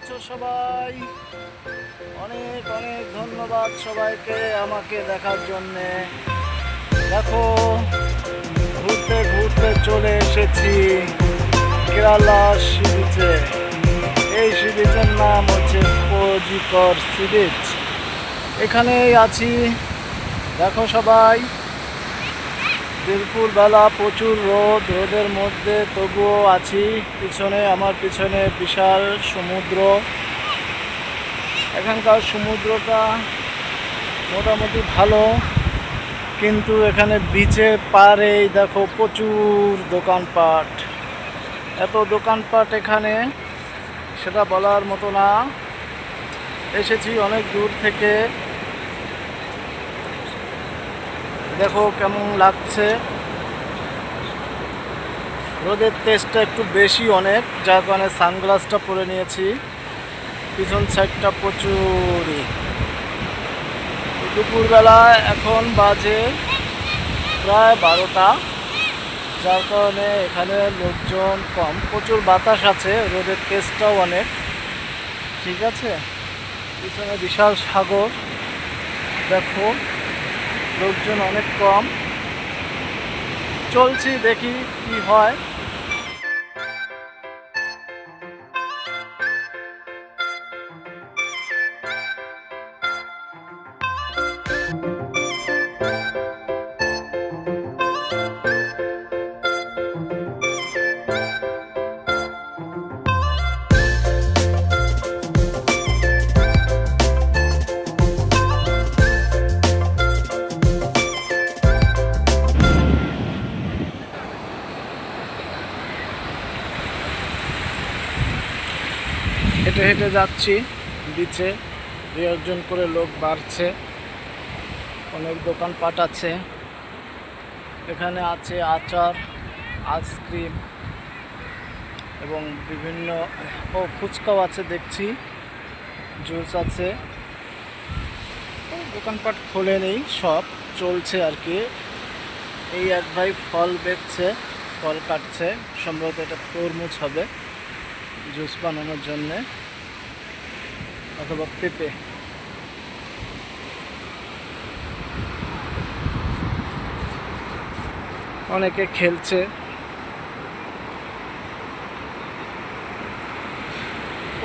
আছো সবাই? অনেক অনেক ধন্যবাদ সবাইকে আমাকে দেখার জন্যে। দেখো, ঘুরতে ঘুরতে চলে এসেছি কেরালা সি বিচে। এই সি বিচের নাম হচ্ছে কোজিকড় সি বিচ। এখানেই আছি। দেখো সবাই, বিলকুল বেলা, প্রচুর রোদ, রোদের মধ্যে তবুও আছি। আমার পিছনে বিশাল সমুদ্র। এখানকার সমুদ্রটা মোটামুটি ভালো, কিন্তু এখানে বিচের পাড়েই দেখো প্রচুর দোকানপাট। এত দোকানপাট এখানে, সেটা বলার মতো না। এসেছি অনেক দূর থেকে। দেখো কেমন লাগছে। রোদের তেজটা একটু বেশি অনেক, যার কারণে সানগ্লাসটা পরে নিয়েছি। পিছন সাইডটা প্রচুরই। দুপুরবেলা এখন বাজে প্রায় 12টা, যার কারণে এখানে লোকজন কম। প্রচুর বাতাস আছে, রোদের তেজটাও অনেক। ঠিক আছে, পিছনে বিশাল সাগর। দেখো, লোকজন অনেক কম। চলছি, দেখি কি হয়। হেঁটে হেঁটে যাচ্ছি বিচে। দু একজন করে লোক বাড়ছে। অনেক দোকানপাট আছে এখানে। আছে আচার, আইসক্রিম এবং বিভিন্ন ফুচকাও আছে দেখছি, জুস আছে। দোকানপাট খোলে নেই, সব চলছে আর কি। এই এক ভাই ফল বেচছে, ফল কাটছে। সম্ভবত এটা তরমুজ হবে, জুস বানানোর জন্যে, অথবা পেঁপে। অনেকে খেলছে।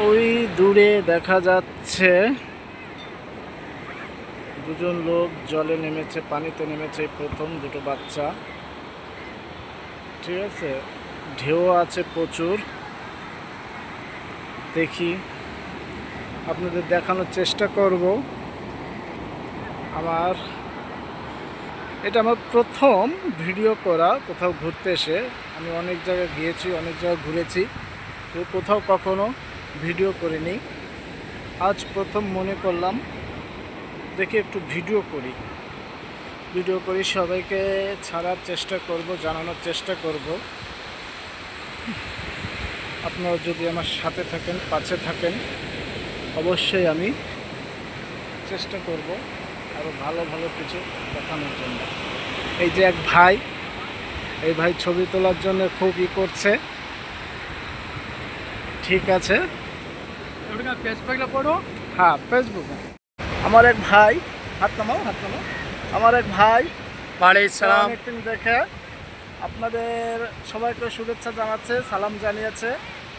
ওই দূরে দেখা যাচ্ছে দুজন লোক জলে নেমেছে, পানিতে নেমেছে। প্রথম দুটো বাচ্চা। ঠিক আছে, ঢেউ আছে প্রচুর। দেখি, আপনাদের দেখানোর চেষ্টা করব। এটা আমার প্রথম ভিডিও করা কোথাও ঘুরতে এসে। আমি অনেক জায়গায় গিয়েছি, অনেক জায়গায় ঘুরেছি, তো কোথাও কখনো ভিডিও করিনি। আজ প্রথম মনে করলাম দেখি একটু ভিডিও করি, সবাইকে ছাড়ার চেষ্টা করব, জানানোর চেষ্টা করব। আপনারা যদি আমার সাথে থাকেন, পাশে থাকেন, অবশ্যই আমি চেষ্টা করব আরও ভালো ভালো কিছু দেখানোর জন্য। এই যে এক ভাই, এই ভাই ছবি তোলার জন্য খুব করছে। ঠিক আছে, ফেসবুকে পড়ো। হ্যাঁ, ফেসবুকে আমার এক ভাই, হাত নামাও। আমার এক ভাই অনেকদিন দেখে আপনাদের সবাইকে শুভেচ্ছা জানাচ্ছে, সালাম জানিয়েছে।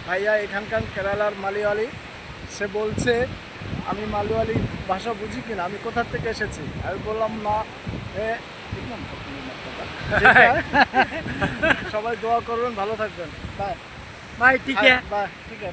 ভাইয়া এখানকার কেরালার মালয়ালি। সে বলছে আমি মালয়ালি ভাষা বুঝি কিনা, আমি কোথা থেকে এসেছি। আমি বললাম না। সবাই দোয়া করবেন, ভালো থাকবেন। বাই। ঠিক আছে।